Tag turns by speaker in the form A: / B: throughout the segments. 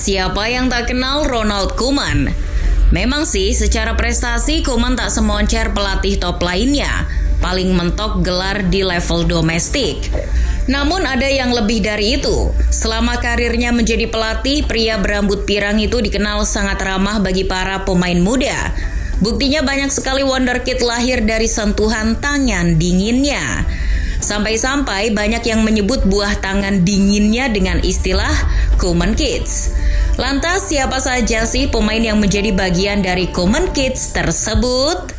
A: Siapa yang tak kenal Ronald Koeman? Memang sih, secara prestasi Koeman tak semoncer pelatih top lainnya. Paling mentok gelar di level domestik. Namun ada yang lebih dari itu. Selama karirnya menjadi pelatih, pria berambut pirang itu dikenal sangat ramah bagi para pemain muda. Buktinya banyak sekali wonderkid lahir dari sentuhan tangan dinginnya. Sampai-sampai banyak yang menyebut buah tangan dinginnya dengan istilah Koeman Kids. Lantas siapa saja sih pemain yang menjadi bagian dari Koeman Kids tersebut?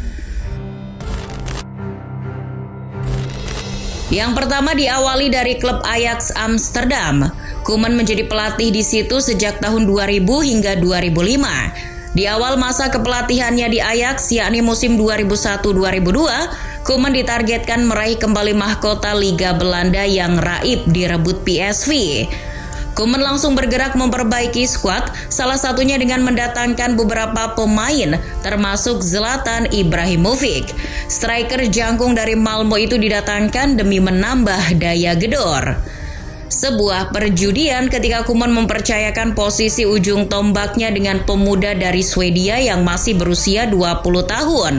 A: Yang pertama diawali dari klub Ajax Amsterdam. Koeman menjadi pelatih di situ sejak tahun 2000 hingga 2005. Di awal masa kepelatihannya di Ajax, yakni musim 2001-2002, Koeman ditargetkan meraih kembali mahkota Liga Belanda yang raib direbut PSV. Koeman langsung bergerak memperbaiki skuad, salah satunya dengan mendatangkan beberapa pemain, termasuk Zlatan Ibrahimovic. Striker jangkung dari Malmo itu didatangkan demi menambah daya gedor. Sebuah perjudian ketika Koeman mempercayakan posisi ujung tombaknya dengan pemuda dari Swedia yang masih berusia 20 tahun.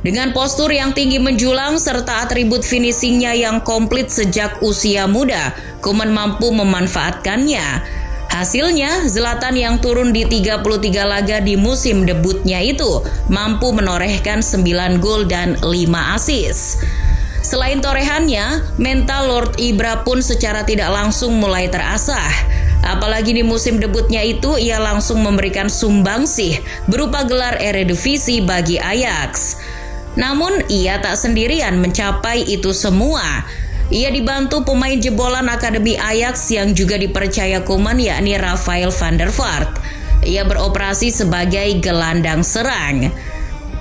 A: Dengan postur yang tinggi menjulang serta atribut finishingnya yang komplit sejak usia muda, Koeman mampu memanfaatkannya. Hasilnya, Zlatan yang turun di 33 laga di musim debutnya itu mampu menorehkan 9 gol dan 5 assist. Selain torehannya, mental Lord Ibra pun secara tidak langsung mulai terasah. Apalagi di musim debutnya itu ia langsung memberikan sumbangsih berupa gelar Eredivisie bagi Ajax. Namun ia tak sendirian mencapai itu semua. Ia dibantu pemain jebolan Akademi Ajax yang juga dipercaya Koeman, yakni Rafael van der Vaart. Ia beroperasi sebagai gelandang serang.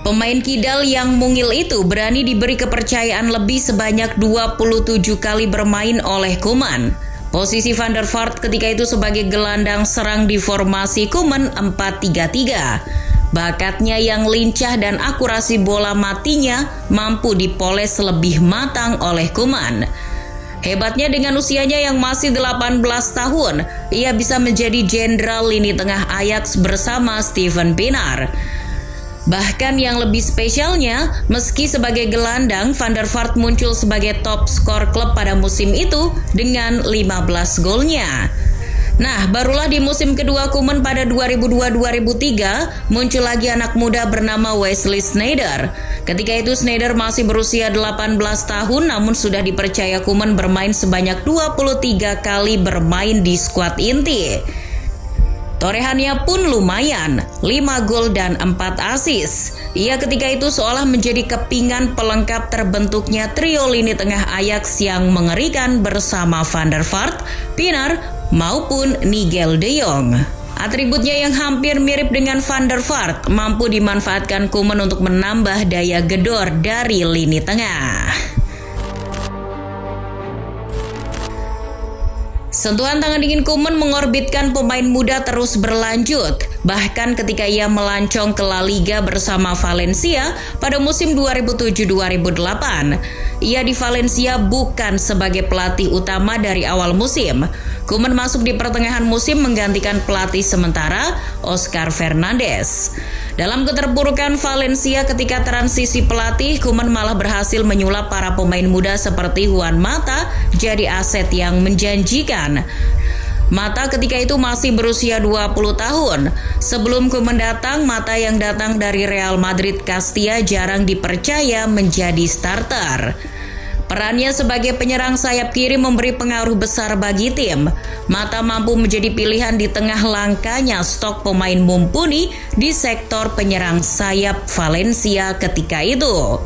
A: Pemain kidal yang mungil itu berani diberi kepercayaan lebih sebanyak 27 kali bermain oleh Koeman. Posisi van der Vaart ketika itu sebagai gelandang serang di formasi Koeman 4-3-3. Bakatnya yang lincah dan akurasi bola matinya mampu dipoles lebih matang oleh Koeman. Hebatnya dengan usianya yang masih 18 tahun, ia bisa menjadi jenderal lini tengah Ajax bersama Steven Pienaar. Bahkan yang lebih spesialnya, meski sebagai gelandang, Van der Vaart muncul sebagai top skor klub pada musim itu dengan 15 golnya. Nah, barulah di musim kedua Koeman pada 2002-2003 muncul lagi anak muda bernama Wesley Sneijder. Ketika itu Sneijder masih berusia 18 tahun namun sudah dipercaya Koeman bermain sebanyak 23 kali bermain di skuad inti. Torehannya pun lumayan, 5 gol dan 4 assist. Ia ketika itu seolah menjadi kepingan pelengkap terbentuknya trio lini tengah Ajax yang mengerikan bersama Van der Vaart, Pienaar, maupun Nigel de Jong. Atributnya yang hampir mirip dengan Van der Vaart mampu dimanfaatkan Koeman untuk menambah daya gedor dari lini tengah. Sentuhan tangan dingin Koeman mengorbitkan pemain muda terus berlanjut. Bahkan ketika ia melancong ke La Liga bersama Valencia pada musim 2007-2008. Ia di Valencia bukan sebagai pelatih utama dari awal musim. Koeman masuk di pertengahan musim menggantikan pelatih sementara Oscar Fernandes. Dalam keterpurukan Valencia ketika transisi pelatih, Koeman malah berhasil menyulap para pemain muda seperti Juan Mata jadi aset yang menjanjikan. Mata ketika itu masih berusia 20 tahun. Sebelum Koeman datang, Mata yang datang dari Real Madrid Castilla jarang dipercaya menjadi starter. Perannya sebagai penyerang sayap kiri memberi pengaruh besar bagi tim. Mata mampu menjadi pilihan di tengah langkanya stok pemain mumpuni di sektor penyerang sayap Valencia ketika itu.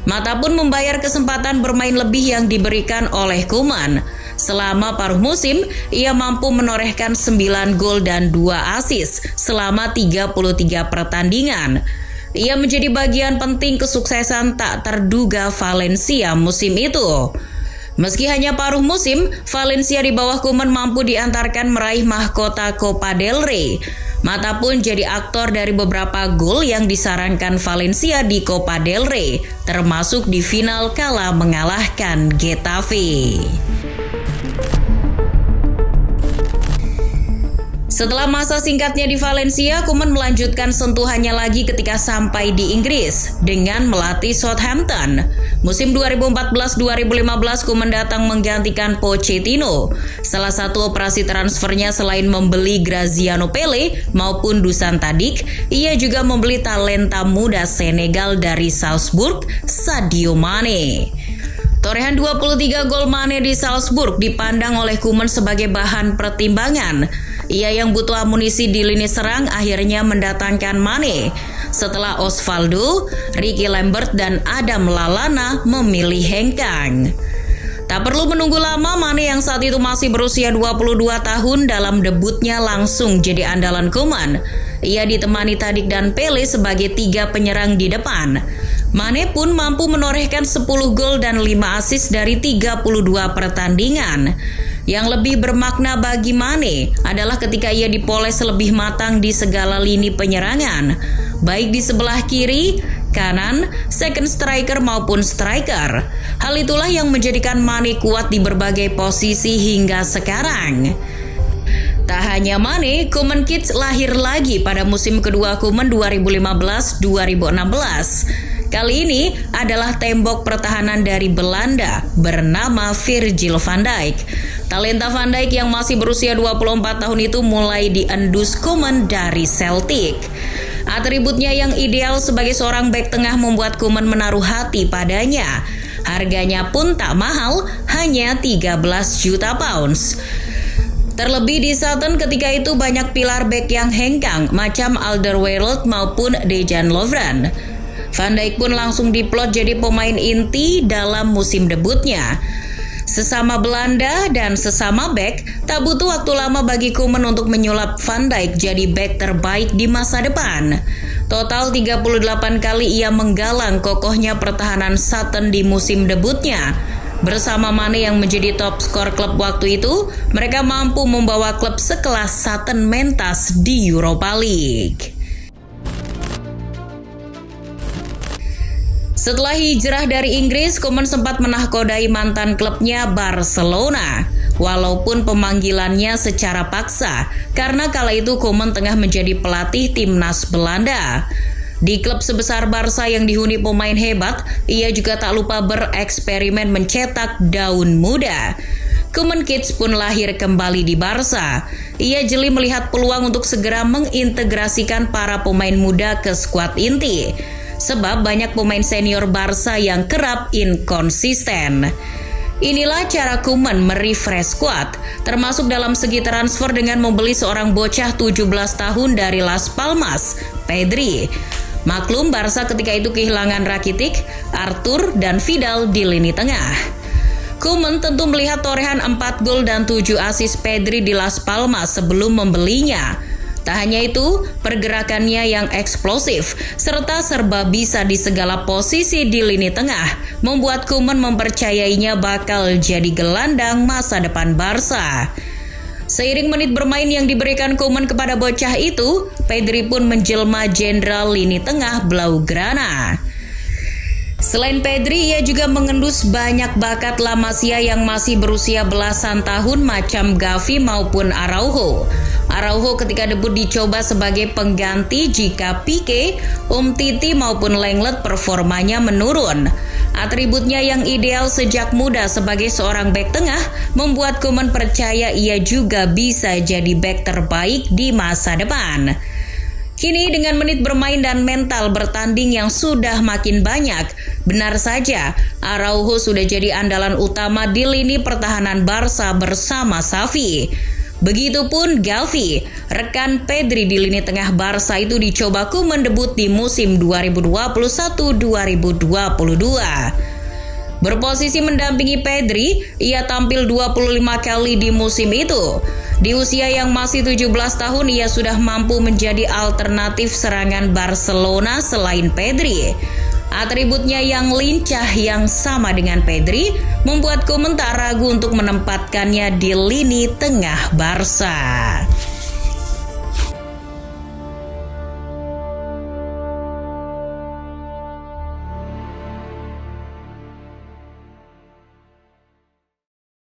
A: Mata pun membayar kesempatan bermain lebih yang diberikan oleh Koeman. Selama paruh musim, ia mampu menorehkan 9 gol dan 2 assist selama 33 pertandingan. Ia menjadi bagian penting kesuksesan tak terduga Valencia musim itu. Meski hanya paruh musim, Valencia di bawah Koeman mampu diantarkan meraih mahkota Copa del Rey. Mata pun jadi aktor dari beberapa gol yang disarankan Valencia di Copa del Rey, termasuk di final kala mengalahkan Getafe. Setelah masa singkatnya di Valencia, Koeman melanjutkan sentuhannya lagi ketika sampai di Inggris dengan melatih Southampton. Musim 2014-2015, Koeman datang menggantikan Pochettino. Salah satu operasi transfernya selain membeli Graziano Pelle maupun Dusan Tadic, ia juga membeli talenta muda Senegal dari Salzburg, Sadio Mane. Torehan 23 gol Mane di Salzburg dipandang oleh Koeman sebagai bahan pertimbangan. Ia yang butuh amunisi di lini serang akhirnya mendatangkan Mane setelah Osvaldo, Ricky Lambert, dan Adam Lallana memilih hengkang. Tak perlu menunggu lama, Mane yang saat itu masih berusia 22 tahun dalam debutnya langsung jadi andalan Koeman. Ia ditemani Tadic dan Pelle sebagai 3 penyerang di depan. Mane pun mampu menorehkan 10 gol dan 5 assist dari 32 pertandingan. Yang lebih bermakna bagi Mane adalah ketika ia dipoles lebih matang di segala lini penyerangan, baik di sebelah kiri, kanan, second striker maupun striker. Hal itulah yang menjadikan Mane kuat di berbagai posisi hingga sekarang. Tak hanya Mane, Koeman Kids lahir lagi pada musim kedua Koeman 2015-2016. Kali ini adalah tembok pertahanan dari Belanda bernama Virgil van Dijk. Talenta Van Dijk yang masih berusia 24 tahun itu mulai diendus Koeman dari Celtic. Atributnya yang ideal sebagai seorang bek tengah membuat Koeman menaruh hati padanya. Harganya pun tak mahal, hanya 13 juta pounds. Terlebih di Sutton ketika itu banyak pilar bek yang hengkang macam Alderweireld maupun Dejan Lovren. Van Dijk pun langsung diplot jadi pemain inti dalam musim debutnya. Sesama Belanda dan sesama bek, tak butuh waktu lama bagi Koeman untuk menyulap Van Dijk jadi bek terbaik di masa depan. Total 38 kali ia menggalang kokohnya pertahanan Sutton di musim debutnya. Bersama Mane yang menjadi top skor klub waktu itu, mereka mampu membawa klub sekelas Sutton mentas di Europa League. Setelah hijrah dari Inggris, Koeman sempat menahkodai mantan klubnya Barcelona, walaupun pemanggilannya secara paksa, karena kala itu Koeman tengah menjadi pelatih timnas Belanda. Di klub sebesar Barca yang dihuni pemain hebat, ia juga tak lupa bereksperimen mencetak daun muda. Koeman Kids pun lahir kembali di Barca. Ia jeli melihat peluang untuk segera mengintegrasikan para pemain muda ke skuad inti. Sebab banyak pemain senior Barca yang kerap inkonsisten. Inilah cara Koeman merefresh squad, termasuk dalam segi transfer dengan membeli seorang bocah 17 tahun dari Las Palmas, Pedri. Maklum Barca ketika itu kehilangan Rakitic, Arthur, dan Vidal di lini tengah. Koeman tentu melihat torehan 4 gol dan 7 assist Pedri di Las Palmas sebelum membelinya. Tak hanya itu, pergerakannya yang eksplosif serta serba bisa di segala posisi di lini tengah membuat Koeman mempercayainya bakal jadi gelandang masa depan Barca. Seiring menit bermain yang diberikan Koeman kepada bocah itu, Pedri pun menjelma jenderal lini tengah Blaugrana. Selain Pedri, ia juga mengendus banyak bakat La Masia yang masih berusia belasan tahun macam Gavi maupun Araujo. Araujo ketika debut dicoba sebagai pengganti jika Pique, Umtiti maupun Lenglet performanya menurun. Atributnya yang ideal sejak muda sebagai seorang bek tengah membuat Koeman percaya ia juga bisa jadi bek terbaik di masa depan. Kini dengan menit bermain dan mental bertanding yang sudah makin banyak, benar saja Araujo sudah jadi andalan utama di lini pertahanan Barca bersama Xavi. Begitupun Gavi, rekan Pedri di lini tengah Barca itu dicoba Koeman debut di musim 2021-2022. Berposisi mendampingi Pedri, ia tampil 25 kali di musim itu. Di usia yang masih 17 tahun, ia sudah mampu menjadi alternatif serangan Barcelona selain Pedri. Atributnya yang lincah yang sama dengan Pedri membuat Koeman tak ragu untuk menempatkannya di lini tengah Barca.